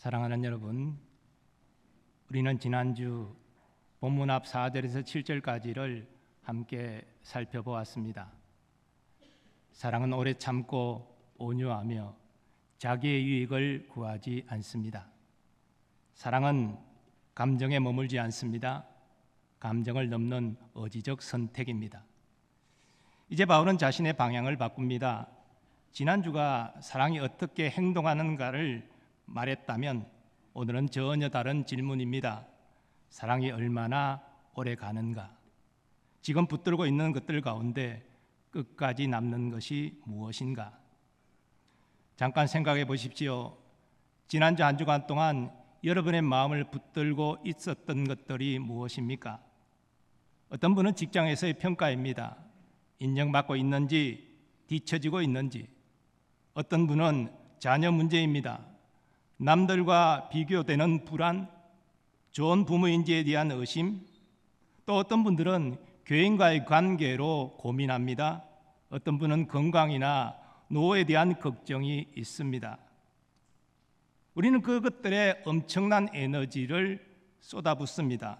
사랑하는 여러분, 우리는 지난주 본문 앞 4절에서 7절까지를 함께 살펴보았습니다. 사랑은 오래 참고 온유하며 자기의 유익을 구하지 않습니다. 사랑은 감정에 머물지 않습니다. 감정을 넘는 의지적 선택입니다. 이제 바울은 자신의 방향을 바꿉니다. 지난주가 사랑이 어떻게 행동하는가를 말했다면 오늘은 전혀 다른 질문입니다. 사랑이 얼마나 오래 가는가? 지금 붙들고 있는 것들 가운데 끝까지 남는 것이 무엇인가? 잠깐 생각해 보십시오. 지난주 한 주간 동안 여러분의 마음을 붙들고 있었던 것들이 무엇입니까? 어떤 분은 직장에서의 평가입니다. 인정받고 있는지, 뒤처지고 있는지. 어떤 분은 자녀 문제입니다. 남들과 비교되는 불안, 좋은 부모인지에 대한 의심, 또 어떤 분들은 교인과의 관계로 고민합니다. 어떤 분은 건강이나 노후에 대한 걱정이 있습니다. 우리는 그것들에 엄청난 에너지를 쏟아붓습니다.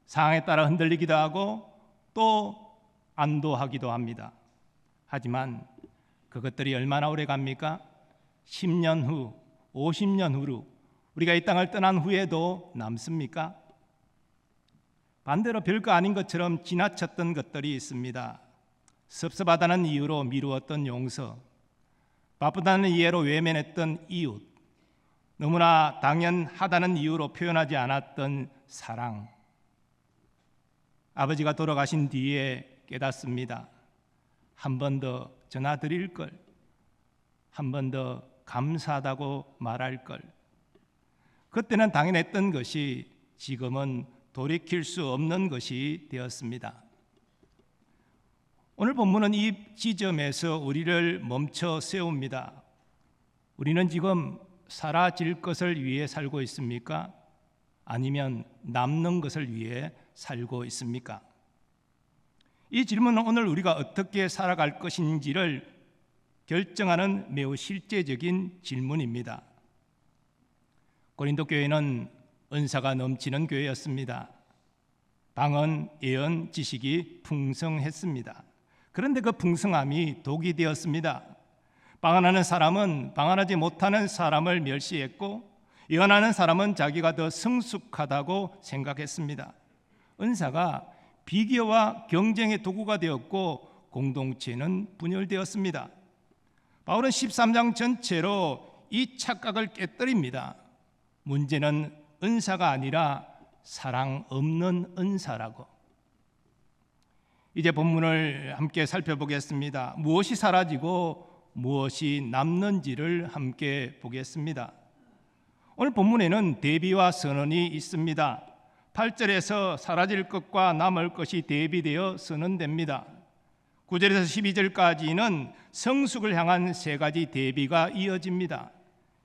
상황에 따라 흔들리기도 하고 또 안도하기도 합니다. 하지만 그것들이 얼마나 오래 갑니까? 10년 후, 50년 후로 우리가 이 땅을 떠난 후에도 남습니까? 반대로 별거 아닌 것처럼 지나쳤던 것들이 있습니다. 섭섭하다는 이유로 미루었던 용서, 바쁘다는 이유로 외면했던 이웃, 너무나 당연하다는 이유로 표현하지 않았던 사랑. 아버지가 돌아가신 뒤에 깨닫습니다. 한 번 더 전화 드릴 걸, 한 번 더 감사하다고 말할 걸. 그때는 당연했던 것이 지금은 돌이킬 수 없는 것이 되었습니다. 오늘 본문은 이 지점에서 우리를 멈춰 세웁니다. 우리는 지금 사라질 것을 위해 살고 있습니까? 아니면 남는 것을 위해 살고 있습니까? 이 질문은 오늘 우리가 어떻게 살아갈 것인지를 결정하는 매우 실제적인 질문입니다. 고린도 교회는 은사가 넘치는 교회였습니다. 방언, 예언, 지식이 풍성했습니다. 그런데 그 풍성함이 독이 되었습니다. 방언하는 사람은 방언하지 못하는 사람을 멸시했고, 예언하는 사람은 자기가 더 성숙하다고 생각했습니다. 은사가 비교와 경쟁의 도구가 되었고 공동체는 분열되었습니다. 바울은 13장 전체로 이 착각을 깨뜨립니다. 문제는 은사가 아니라 사랑 없는 은사라고. 이제 본문을 함께 살펴보겠습니다. 무엇이 사라지고 무엇이 남는지를 함께 보겠습니다. 오늘 본문에는 대비와 선언이 있습니다. 8절에서 사라질 것과 남을 것이 대비되어 선언됩니다. 9절에서 12절까지는 성숙을 향한 세 가지 대비가 이어집니다.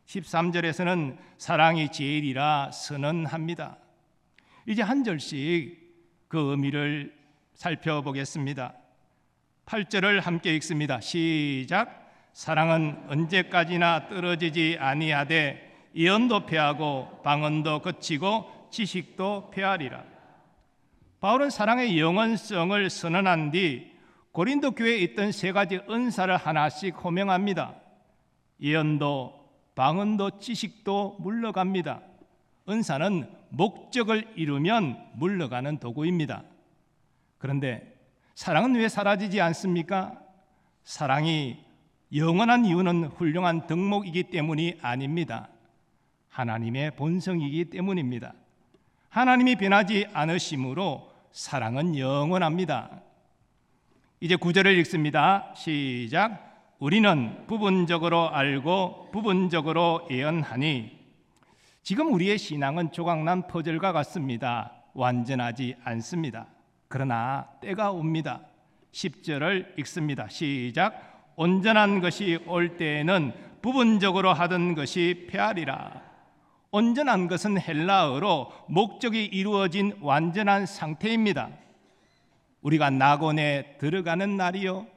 13절에서는 사랑이 제일이라 선언합니다. 이제 한 절씩 그 의미를 살펴보겠습니다. 8절을 함께 읽습니다. 시작. 사랑은 언제까지나 떨어지지 아니하되 예언도 패하고 방언도 그치고 지식도 패하리라. 바울은 사랑의 영원성을 선언한 뒤 고린도 교회에 있던 세 가지 은사를 하나씩 호명합니다. 예언도, 방언도, 지식도 물러갑니다. 은사는 목적을 이루면 물러가는 도구입니다. 그런데 사랑은 왜 사라지지 않습니까? 사랑이 영원한 이유는 훌륭한 덕목이기 때문이 아닙니다. 하나님의 본성이기 때문입니다. 하나님이 변하지 않으심으로 사랑은 영원합니다. 이제 9절을 읽습니다. 시작. 우리는 부분적으로 알고 부분적으로 예언하니. 지금 우리의 신앙은 조각난 퍼즐과 같습니다. 완전하지 않습니다. 그러나 때가 옵니다. 10절을 읽습니다. 시작. 온전한 것이 올 때에는 부분적으로 하던 것이 패하리라. 온전한 것은 헬라어로 목적이 이루어진 완전한 상태입니다. 우리가 낙원에 들어가는 날이요,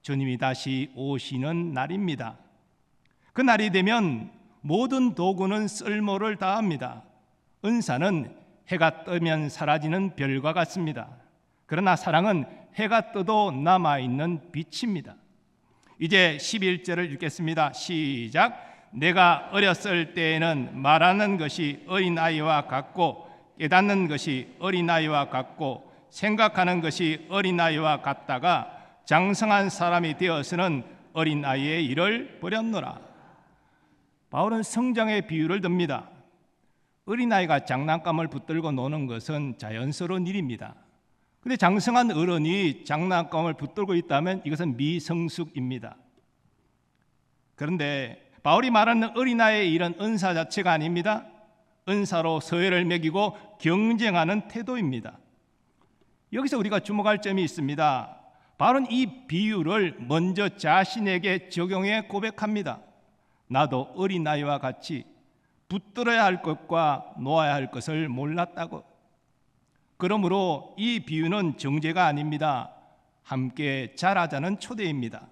주님이 다시 오시는 날입니다. 그 날이 되면 모든 도구는 쓸모를 다합니다. 은사는 해가 뜨면 사라지는 별과 같습니다. 그러나 사랑은 해가 떠도 남아있는 빛입니다. 이제 11절을 읽겠습니다. 시작. 내가 어렸을 때에는 말하는 것이 어린아이와 같고 깨닫는 것이 어린아이와 같고 생각하는 것이 어린아이와 같다가 장성한 사람이 되어서는 어린아이의 일을 버렸노라. 바울은 성장의 비유를 듭니다. 어린아이가 장난감을 붙들고 노는 것은 자연스러운 일입니다. 그런데 장성한 어른이 장난감을 붙들고 있다면 이것은 미성숙입니다. 그런데 바울이 말하는 어린아이의 일은 은사 자체가 아닙니다. 은사로 서열을 매기고 경쟁하는 태도입니다. 여기서 우리가 주목할 점이 있습니다. 바울은 이 비유를 먼저 자신에게 적용해 고백합니다. 나도 어린아이와 같이 붙들어야 할 것과 놓아야 할 것을 몰랐다고. 그러므로 이 비유는 정죄가 아닙니다. 함께 자라자는 초대입니다.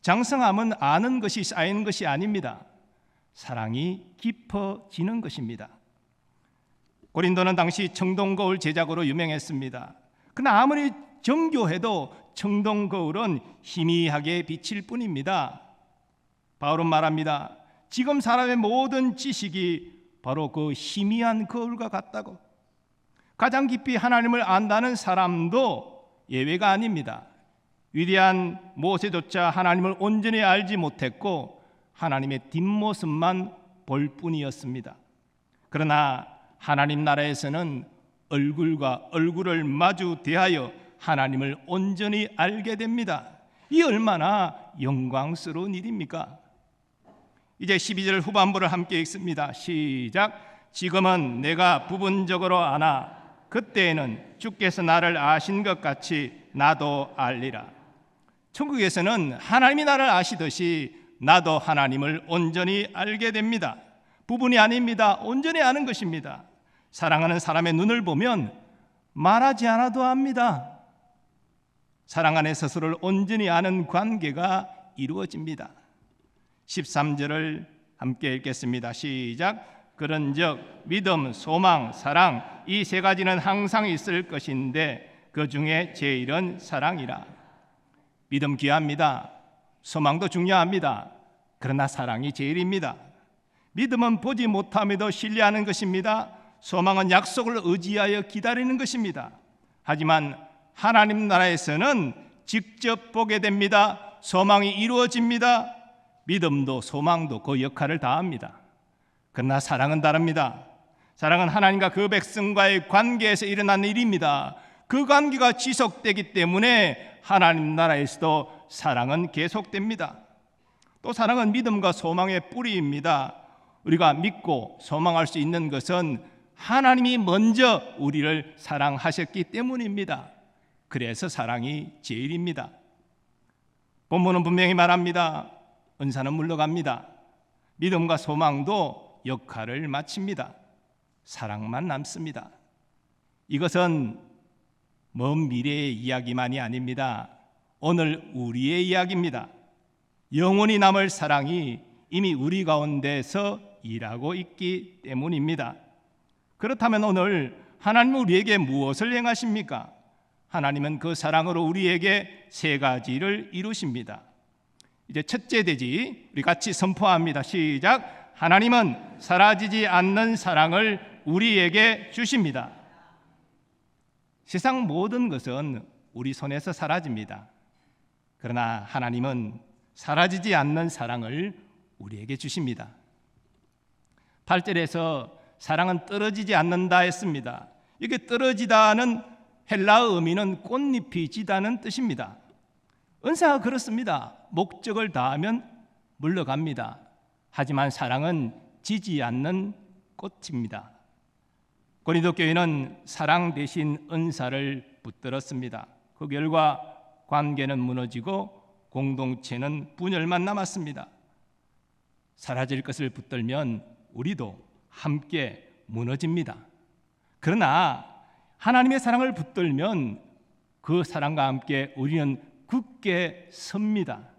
장성함은 아는 것이 쌓이는 것이 아닙니다. 사랑이 깊어지는 것입니다. 고린도는 당시 청동거울 제작으로 유명했습니다. 그러나 아무리 정교해도 청동거울은 희미하게 비칠 뿐입니다. 바울은 말합니다. 지금 사람의 모든 지식이 바로 그 희미한 거울과 같다고. 가장 깊이 하나님을 안다는 사람도 예외가 아닙니다. 위대한 모세조차 하나님을 온전히 알지 못했고 하나님의 뒷모습만 볼 뿐이었습니다. 그러나 하나님 나라에서는 얼굴과 얼굴을 마주 대하여 하나님을 온전히 알게 됩니다. 이 얼마나 영광스러운 일입니까? 이제 12절 후반부를 함께 읽습니다. 시작. 지금은 내가 부분적으로 아나 그때에는 주께서 나를 아신 것 같이 나도 알리라. 천국에서는 하나님이 나를 아시듯이 나도 하나님을 온전히 알게 됩니다. 부분이 아닙니다. 온전히 아는 것입니다. 사랑하는 사람의 눈을 보면 말하지 않아도 압니다. 사랑 안에 스스로를 온전히 아는 관계가 이루어집니다. 13절을 함께 읽겠습니다. 시작. 그런즉 믿음, 소망, 사랑 이 세 가지는 항상 있을 것인데 그 중에 제일은 사랑이라. 믿음 귀합니다. 소망도 중요합니다. 그러나 사랑이 제일입니다. 믿음은 보지 못함에도 신뢰하는 것입니다. 소망은 약속을 의지하여 기다리는 것입니다. 하지만 하나님 나라에서는 직접 보게 됩니다. 소망이 이루어집니다. 믿음도 소망도 그 역할을 다합니다. 그러나 사랑은 다릅니다. 사랑은 하나님과 그 백성과의 관계에서 일어나는 일입니다. 그 관계가 지속되기 때문에 하나님 나라에서도 사랑은 계속됩니다. 또 사랑은 믿음과 소망의 뿌리입니다. 우리가 믿고 소망할 수 있는 것은 하나님이 먼저 우리를 사랑하셨기 때문입니다. 그래서 사랑이 제일입니다. 본문은 분명히 말합니다. 은사는 물러갑니다. 믿음과 소망도 역할을 마칩니다. 사랑만 남습니다. 이것은 먼 미래의 이야기만이 아닙니다. 오늘 우리의 이야기입니다. 영원히 남을 사랑이 이미 우리 가운데서 일하고 있기 때문입니다. 그렇다면 오늘 하나님은 우리에게 무엇을 행하십니까? 하나님은 그 사랑으로 우리에게 세 가지를 이루십니다. 이제 첫째 대지 우리 같이 선포합니다. 시작. 하나님은 사라지지 않는 사랑을 우리에게 주십니다. 세상 모든 것은 우리 손에서 사라집니다. 그러나 하나님은 사라지지 않는 사랑을 우리에게 주십니다. 8절에서 사랑은 떨어지지 않는다 했습니다. 이게 떨어지다는 헬라어 의미는 꽃잎이 지다는 뜻입니다. 은사가 그렇습니다. 목적을 다하면 물러갑니다. 하지만 사랑은 지지 않는 꽃입니다. 고린도 교회는 사랑 대신 은사를 붙들었습니다. 그 결과 관계는 무너지고 공동체는 분열만 남았습니다. 사라질 것을 붙들면 우리도 함께 무너집니다. 그러나 하나님의 사랑을 붙들면 그 사랑과 함께 우리는 굳게 섭니다.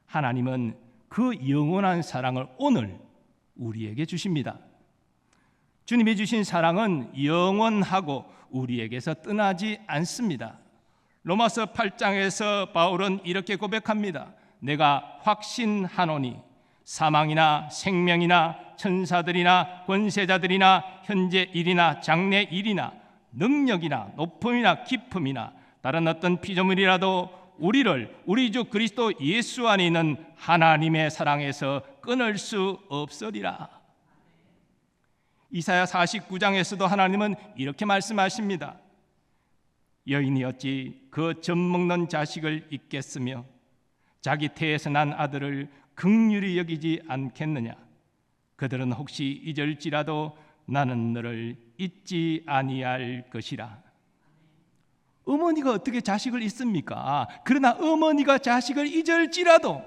하나님은 그 영원한 사랑을 오늘 우리에게 주십니다. 주님이 주신 사랑은 영원하고 우리에게서 떠나지 않습니다. 로마서 8장에서 바울은 이렇게 고백합니다. 내가 확신하노니 사망이나 생명이나 천사들이나 권세자들이나 현재 일이나 장래 일이나 능력이나 높음이나 깊음이나 다른 어떤 피조물이라도 우리를 우리 주 그리스도 예수 안에 있는 하나님의 사랑에서 끊을 수 없으리라. 이사야 49장에서도 하나님은 이렇게 말씀하십니다. 여인이 어찌 그 젖먹는 자식을 잊겠으며 자기 태에서 난 아들을 긍휼히 여기지 않겠느냐. 그들은 혹시 잊을지라도 나는 너를 잊지 아니할 것이라. 어머니가 어떻게 자식을 잊습니까? 그러나 어머니가 자식을 잊을지라도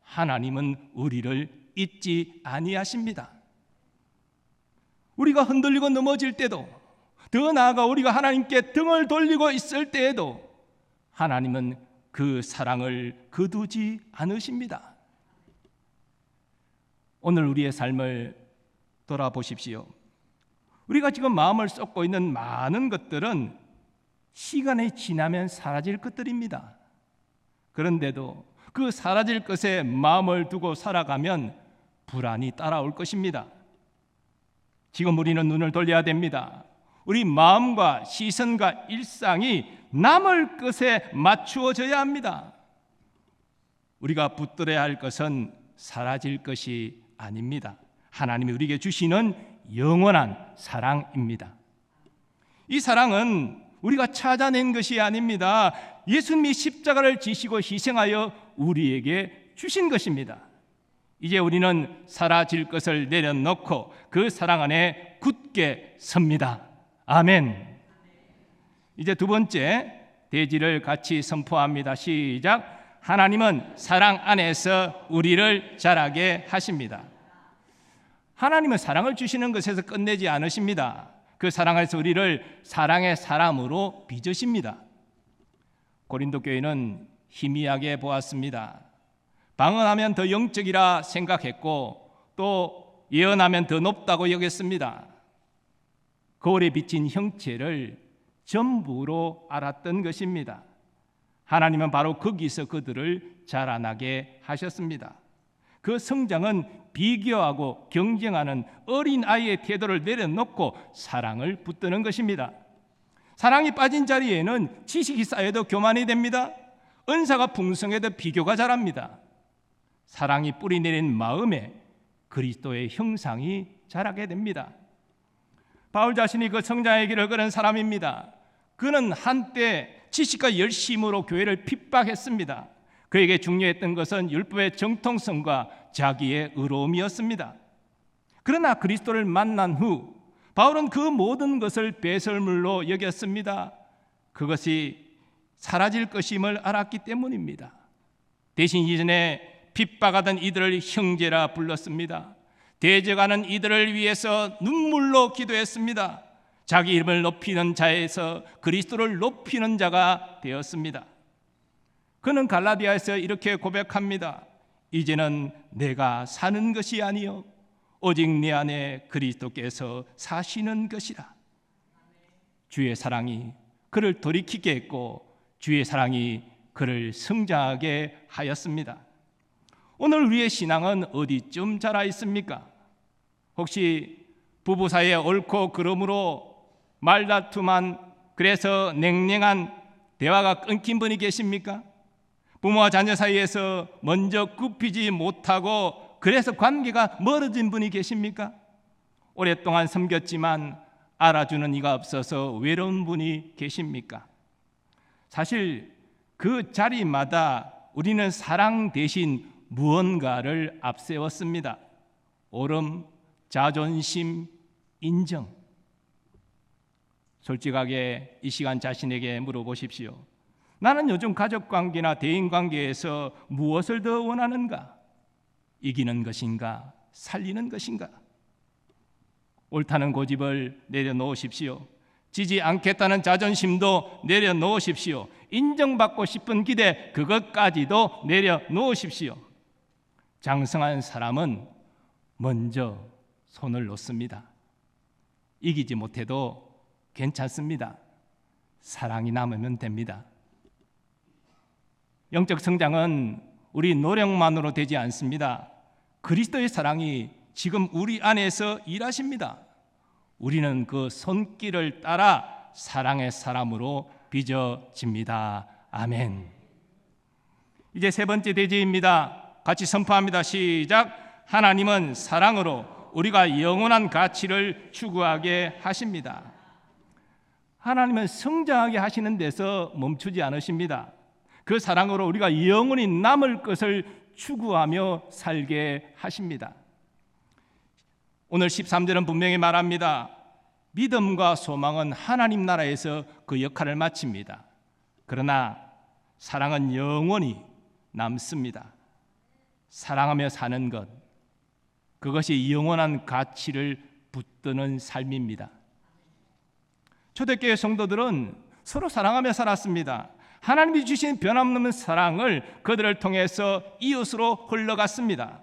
하나님은 우리를 잊지 아니하십니다. 우리가 흔들리고 넘어질 때도, 더 나아가 우리가 하나님께 등을 돌리고 있을 때에도 하나님은 그 사랑을 거두지 않으십니다. 오늘 우리의 삶을 돌아보십시오. 우리가 지금 마음을 쏟고 있는 많은 것들은 시간이 지나면 사라질 것들입니다. 그런데도 그 사라질 것에 마음을 두고 살아가면 불안이 따라올 것입니다. 지금 우리는 눈을 돌려야 됩니다. 우리 마음과 시선과 일상이 남을 것에 맞추어져야 합니다. 우리가 붙들어야 할 것은 사라질 것이 아닙니다. 하나님이 우리에게 주시는 영원한 사랑입니다. 이 사랑은 우리가 찾아낸 것이 아닙니다. 예수님이 십자가를 지시고 희생하여 우리에게 주신 것입니다. 이제 우리는 사라질 것을 내려놓고 그 사랑 안에 굳게 섭니다. 아멘. 이제 두 번째 대지를 같이 선포합니다. 시작. 하나님은 사랑 안에서 우리를 자라게 하십니다. 하나님은 사랑을 주시는 것에서 끝내지 않으십니다. 그 사랑에서 우리를 사랑의 사람으로 빚으십니다. 고린도 교회는 희미하게 보았습니다. 방언하면 더 영적이라 생각했고 또 예언하면 더 높다고 여겼습니다. 거울에 비친 형체를 전부로 알았던 것입니다. 하나님은 바로 거기서 그들을 자라나게 하셨습니다. 그 성장은 비교하고 경쟁하는 어린아이의 태도를 내려놓고 사랑을 붙드는 것입니다. 사랑이 빠진 자리에는 지식이 쌓여도 교만이 됩니다. 은사가 풍성해도 비교가 자랍니다. 사랑이 뿌리 내린 마음에 그리스도의 형상이 자라게 됩니다. 바울 자신이 그 성장의 길을 걸은 사람입니다. 그는 한때 지식과 열심으로 교회를 핍박했습니다. 그에게 중요했던 것은 율법의 정통성과 자기의 의로움이었습니다. 그러나 그리스도를 만난 후 바울은 그 모든 것을 배설물로 여겼습니다. 그것이 사라질 것임을 알았기 때문입니다. 대신 이전에 핍박하던 이들을 형제라 불렀습니다. 대적하는 이들을 위해서 눈물로 기도했습니다. 자기 이름을 높이는 자에서 그리스도를 높이는 자가 되었습니다. 그는 갈라디아에서 이렇게 고백합니다. 이제는 내가 사는 것이 아니요 오직 내 안에 그리스도께서 사시는 것이라. 주의 사랑이 그를 돌이키게 했고 주의 사랑이 그를 성장하게 하였습니다. 오늘 우리의 신앙은 어디쯤 자라 있습니까? 혹시 부부 사이에 옳고 그름으로 말다툼한, 그래서 냉랭한 대화가 끊긴 분이 계십니까? 부모와 자녀 사이에서 먼저 굽히지 못하고 그래서 관계가 멀어진 분이 계십니까? 오랫동안 섬겼지만 알아주는 이가 없어서 외로운 분이 계십니까? 사실 그 자리마다 우리는 사랑 대신 무언가를 앞세웠습니다. 오름, 자존심, 인정. 솔직하게 이 시간 자신에게 물어보십시오. 나는 요즘 가족관계나 대인관계에서 무엇을 더 원하는가? 이기는 것인가? 살리는 것인가? 옳다는 고집을 내려놓으십시오. 지지 않겠다는 자존심도 내려놓으십시오. 인정받고 싶은 기대, 그것까지도 내려놓으십시오. 장성한 사람은 먼저 손을 놓습니다. 이기지 못해도 괜찮습니다. 사랑이 남으면 됩니다. 영적 성장은 우리 노력만으로 되지 않습니다. 그리스도의 사랑이 지금 우리 안에서 일하십니다. 우리는 그 손길을 따라 사랑의 사람으로 빚어집니다. 아멘. 이제 세 번째 대제입니다. 같이 선포합니다. 시작. 하나님은 사랑으로 우리가 영원한 가치를 추구하게 하십니다. 하나님은 성장하게 하시는 데서 멈추지 않으십니다. 그 사랑으로 우리가 영원히 남을 것을 추구하며 살게 하십니다. 오늘 13절은 분명히 말합니다. 믿음과 소망은 하나님 나라에서 그 역할을 마칩니다. 그러나 사랑은 영원히 남습니다. 사랑하며 사는 것, 그것이 영원한 가치를 붙드는 삶입니다. 초대교회 성도들은 서로 사랑하며 살았습니다. 하나님이 주신 변함없는 사랑을 그들을 통해서 이웃으로 흘러갔습니다.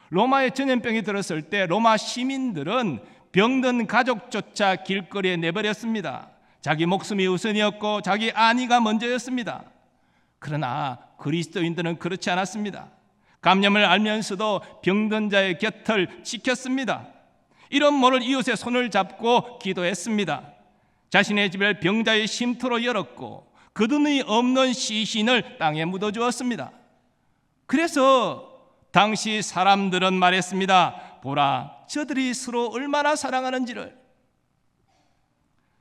로마의 전염병이 들었을 때 로마 시민들은 병든 가족조차 길거리에 내버렸습니다. 자기 목숨이 우선이었고 자기 안위가 먼저였습니다. 그러나 그리스도인들은 그렇지 않았습니다. 감염을 알면서도 병든 자의 곁을 지켰습니다. 이런 모를 이웃의 손을 잡고 기도했습니다. 자신의 집을 병자의 쉼터로 열었고 그돈이 없는 시신을 땅에 묻어주었습니다. 그래서 당시 사람들은 말했습니다. 보라, 저들이 서로 얼마나 사랑하는지를.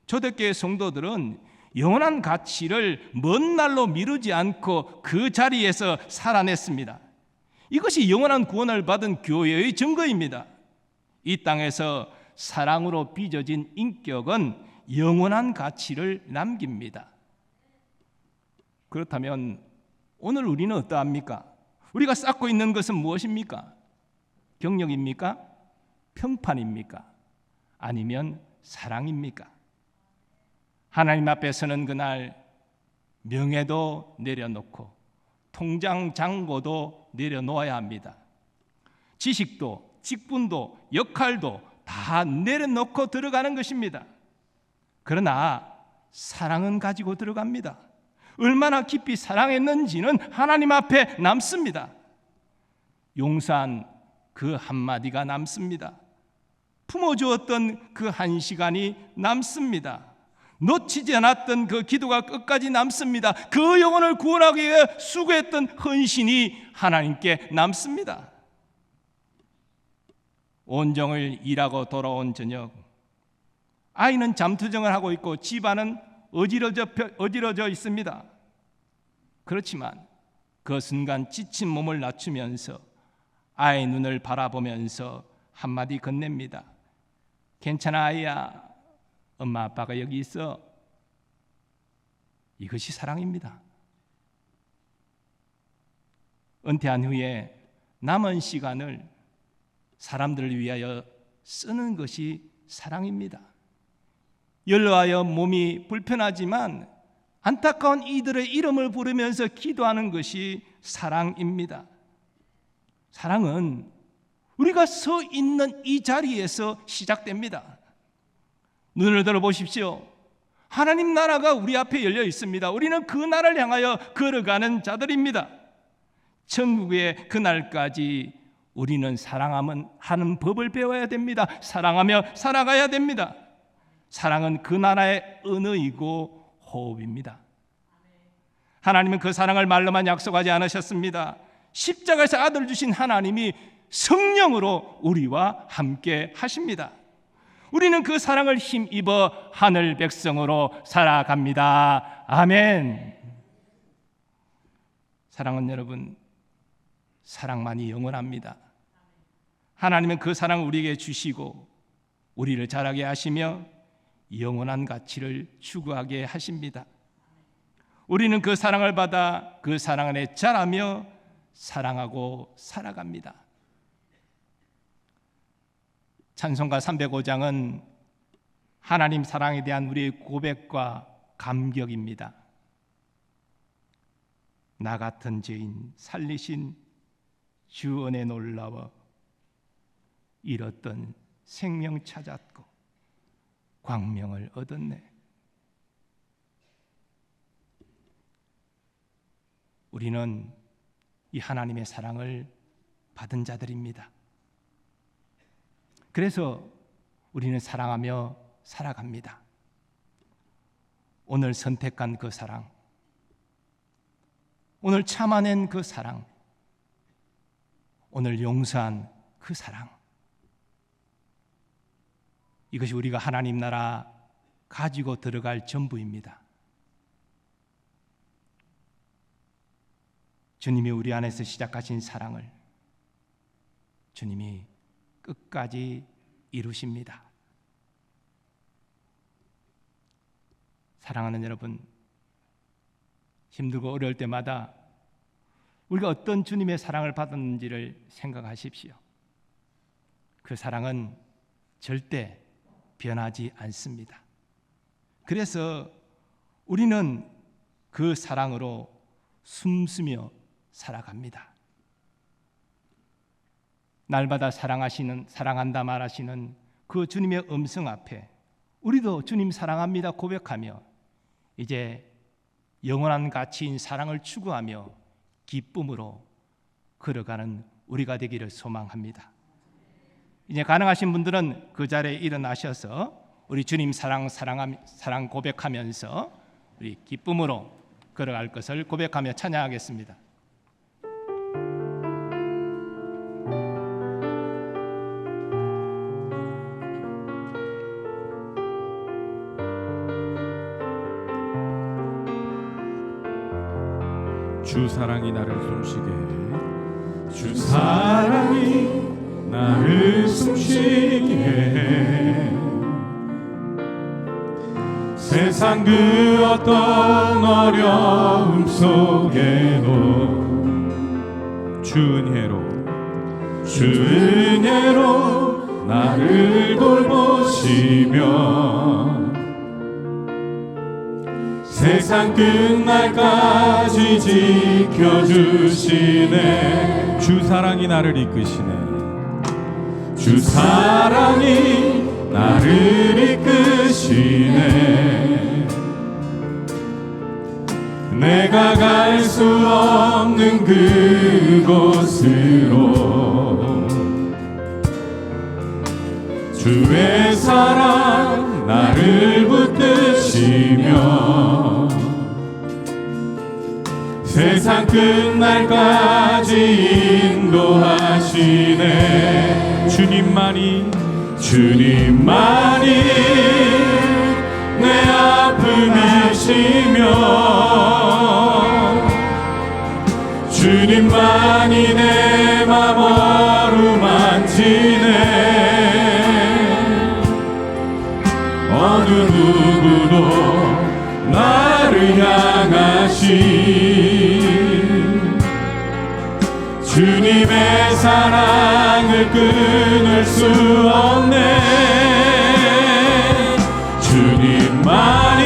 초대교회 성도들은 영원한 가치를 먼 날로 미루지 않고 그 자리에서 살아냈습니다. 이것이 영원한 구원을 받은 교회의 증거입니다. 이 땅에서 사랑으로 빚어진 인격은 영원한 가치를 남깁니다. 그렇다면 오늘 우리는 어떠합니까? 우리가 쌓고 있는 것은 무엇입니까? 경력입니까? 평판입니까? 아니면 사랑입니까? 하나님 앞에 서는 그날 명예도 내려놓고 통장 잔고도 내려놓아야 합니다. 지식도 직분도 역할도 다 내려놓고 들어가는 것입니다. 그러나 사랑은 가지고 들어갑니다. 얼마나 깊이 사랑했는지는 하나님 앞에 남습니다. 용서한 그 한마디가 남습니다. 품어주었던 그 한 시간이 남습니다. 놓치지 않았던 그 기도가 끝까지 남습니다. 그 영혼을 구원하기 위해 수고했던 헌신이 하나님께 남습니다. 온종일 일하고 돌아온 저녁, 아이는 잠투정을 하고 있고 집안은 어지러져 있습니다. 그렇지만 그 순간 지친 몸을 낮추면서 아이의 눈을 바라보면서 한마디 건넵니다. 괜찮아 아이야, 엄마 아빠가 여기 있어. 이것이 사랑입니다. 은퇴한 후에 남은 시간을 사람들을 위하여 쓰는 것이 사랑입니다. 연로하여 몸이 불편하지만 안타까운 이들의 이름을 부르면서 기도하는 것이 사랑입니다. 사랑은 우리가 서 있는 이 자리에서 시작됩니다. 눈을 들어보십시오. 하나님 나라가 우리 앞에 열려 있습니다. 우리는 그 나라를 향하여 걸어가는 자들입니다. 천국의 그날까지 우리는 사랑하는 법을 배워야 됩니다. 사랑하며 살아가야 됩니다. 사랑은 그 나라의 언어이고 호흡입니다. 하나님은 그 사랑을 말로만 약속하지 않으셨습니다. 십자가에서 아들을 주신 하나님이 성령으로 우리와 함께 하십니다. 우리는 그 사랑을 힘입어 하늘 백성으로 살아갑니다. 아멘. 사랑은 여러분, 사랑만이 영원합니다. 하나님은 그 사랑을 우리에게 주시고 우리를 자라게 하시며 영원한 가치를 추구하게 하십니다. 우리는 그 사랑을 받아 그 사랑 안에 자라며 사랑하고 살아갑니다. 찬송가 305장은 하나님 사랑에 대한 우리의 고백과 감격입니다. 나 같은 죄인 살리신 주 은혜 놀라워 잃었던 생명 찾았고 광명을 얻었네. 우리는 이 하나님의 사랑을 받은 자들입니다. 그래서 우리는 사랑하며 살아갑니다. 오늘 선택한 그 사랑, 오늘 참아낸 그 사랑, 오늘 용서한 그 사랑, 이것이 우리가 하나님 나라 가지고 들어갈 전부입니다. 주님이 우리 안에서 시작하신 사랑을 주님이 끝까지 이루십니다. 사랑하는 여러분, 힘들고 어려울 때마다 우리가 어떤 주님의 사랑을 받았는지를 생각하십시오. 그 사랑은 절대 변하지 않습니다. 그래서 우리는 그 사랑으로 숨쉬며 살아갑니다. 날마다 사랑한다 말하시는 그 주님의 음성 앞에 우리도 주님 사랑합니다 고백하며 이제 영원한 가치인 사랑을 추구하며 기쁨으로 걸어가는 우리가 되기를 소망합니다. 이제 가능하신 분들은 그 자리에 일어나셔서 우리 주님 사랑 고백하면서 우리 기쁨으로 걸어갈 것을 고백하며 찬양하겠습니다. 주 사랑이 나를 숨쉬게 해. 주 사랑이 나를 숨쉬게 해. 세상 그 어떤 어려움 속에도 주 은혜로 나를 돌보시며 세상 끝날까지 지켜주시네. 주 사랑이 나를 이끄시네. 주 사랑이 나를 이끄시네. 내가 갈 수 없는 그곳으로 주의 사랑 나를 붙드시며 세상 끝날까지 인도하시네. 주님만이 내 아픔이시며 주님만이 내 맘 어루만지네. 어느 누구도 나를 향하신 주님의 사랑을 끊을 수 없네. 주님만이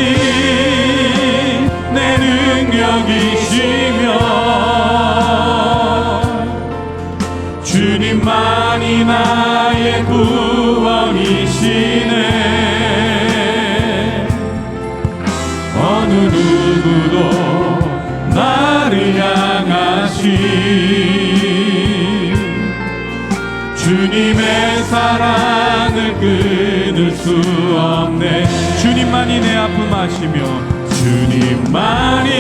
내 능력이시며 주님만이 나의 구원이시네. 어느 누구도 나를 향하신 주님의 사랑을 끊을 수 없네. 주님만이 내 아픔 아시며 주님만이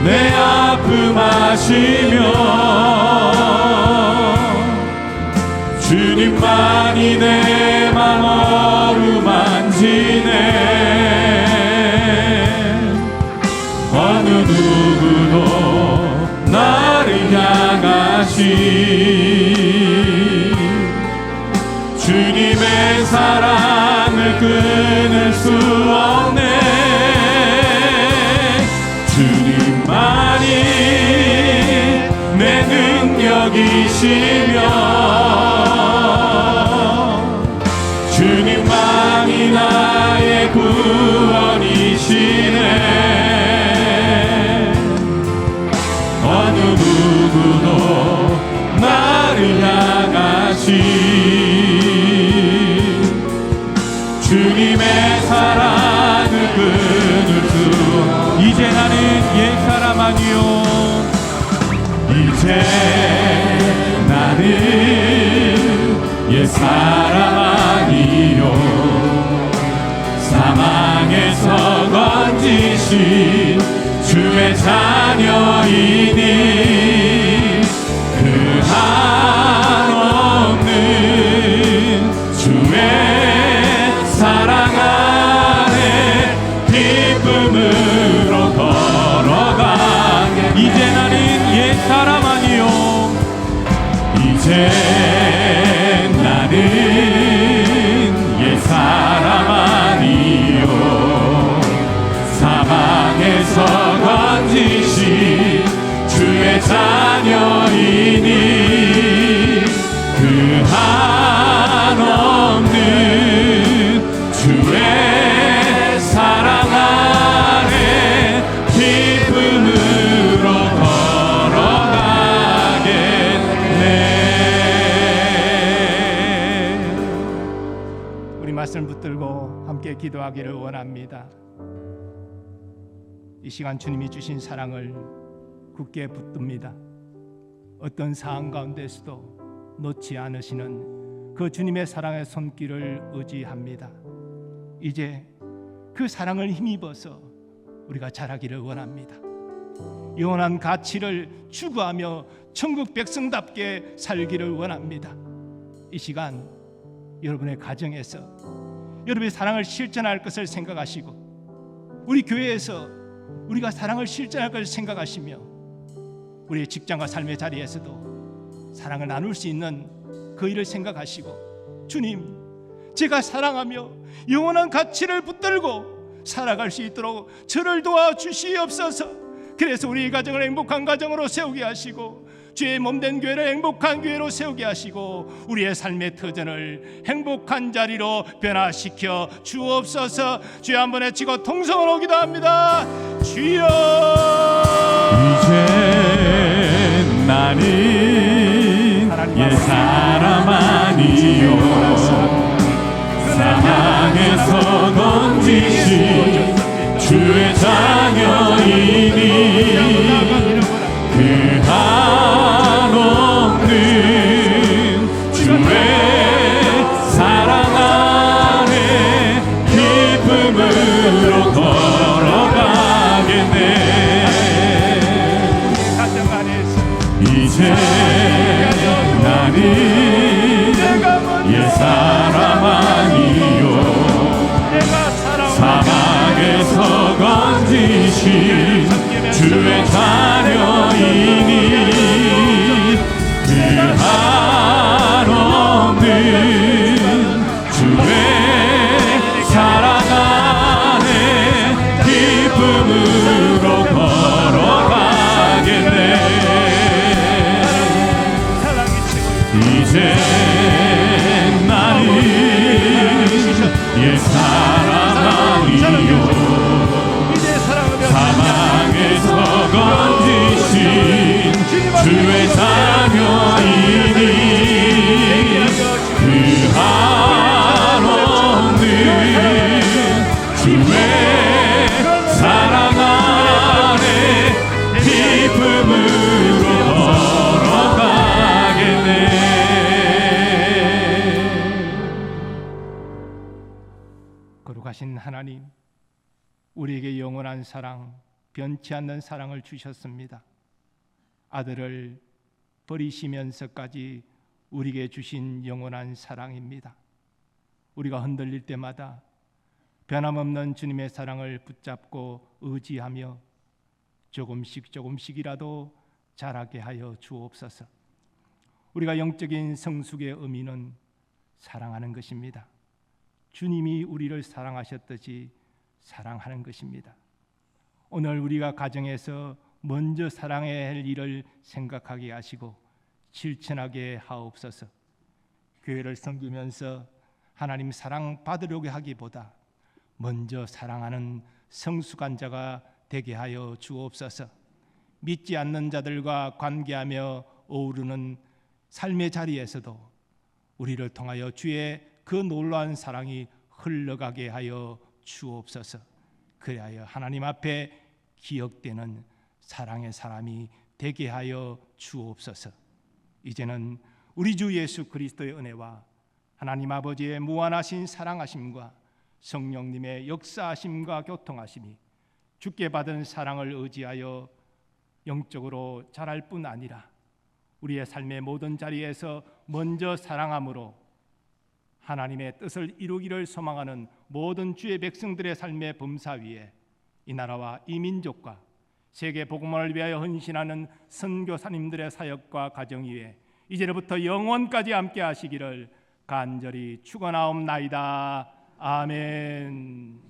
내 아픔 아시며 주님만이 내 맘 어루만지네. 어느 누구도 나를 향하신 주님의 사랑을 끊을 수 없네. 주님만이 내 능력이시며 주님만이 나의 구원이시네. 어느 누구도 나를 향하신 주님의 사랑을 끊을 수 이제 나는 옛사람 아니요 이제 나는 옛사람 아니요 사망에서 건지신 주의 자녀이니 그 한없는 주의 사랑 안에 기쁨으로 걸어가게 이제 나는 옛사람 아니요 이제 나는 옛사람 아니요 사망에서 건지신 주의 자녀이니 그 한없는 주의 사랑 안에 기쁨으로 걸어가겠네. 우리 말씀을 붙들고 함께 기도하기를 원합니다. 이 시간 주님이 주신 사랑을 굳게 붙듭니다. 어떤 상황 가운데서도 놓지 않으시는 그 주님의 사랑의 손길을 의지합니다. 이제 그 사랑을 힘입어서 우리가 자라기를 원합니다. 영원한 가치를 추구하며 천국 백성답게 살기를 원합니다. 이 시간 여러분의 가정에서 여러분의 사랑을 실천할 것을 생각하시고 우리 교회에서 우리가 사랑을 실천할 것을 생각하시며 우리의 직장과 삶의 자리에서도 사랑을 나눌 수 있는 그 일을 생각하시고 주님 제가 사랑하며 영원한 가치를 붙들고 살아갈 수 있도록 저를 도와주시옵소서. 그래서 우리 가정을 행복한 가정으로 세우게 하시고 주의 몸된 교회를 행복한 교회로 세우게 하시고 우리의 삶의 터전을 행복한 자리로 변화시켜 주옵소서. 주여 한번 외치고 통성으로 기도합니다. 주여 이제 나는 옛사람 아니요 사망에서 건지신 주의 자녀이니 그 한없는 주의 사랑 안에 기쁨으로 걸어가겠네. 이제 나는 옛사람 아니요 사막에서 건지신 주의 자녀이니 그 한없는 주의 사랑 안에 기쁨으로 걸어가겠네. 이제 나는 옛사람 아니요 사망에서 건지신 주의 자녀이니 그 한없는 주의 사랑 안에 기쁨으로 걸어가겠네. 거룩하신 하나님, 우리에게 영원한 사랑, 변치 않는 사랑을 주셨습니다. 아들을 버리시면서까지 우리에게 주신 영원한 사랑입니다. 우리가 흔들릴 때마다 변함없는 주님의 사랑을 붙잡고 의지하며 조금씩이라도 자라게 하여 주옵소서. 우리가 영적인 성숙의 의미는 사랑하는 것입니다. 주님이 우리를 사랑하셨듯이 사랑하는 것입니다. 오늘 우리가 가정에서 먼저 사랑해야 할 일을 생각하게 하시고 실천하게 하옵소서. 교회를 섬기면서 하나님 사랑 받으려고 하기보다 먼저 사랑하는 성숙한 자가 되게 하여 주옵소서. 믿지 않는 자들과 관계하며 어우르는 삶의 자리에서도 우리를 통하여 주의 그 놀라운 사랑이 흘러가게 하여 주옵소서. 그리하여 하나님 앞에 기억되는 사랑의 사람이 되게 하여 주옵소서. 이제는 우리 주 예수 그리스도의 은혜와 하나님 아버지의 무한하신 사랑하심과 성령님의 역사하심과 교통하심이 주께 받은 사랑을 의지하여 영적으로 자랄 뿐 아니라 우리의 삶의 모든 자리에서 먼저 사랑함으로 하나님의 뜻을 이루기를 소망하는 모든 주의 백성들의 삶의 범사 위에 이 나라와 이 민족과 세계 복음을 위하여 헌신하는 선교사님들의 사역과 가정 위에 이제로부터 영원까지 함께 하시기를 간절히 축원하옵나이다. 아멘.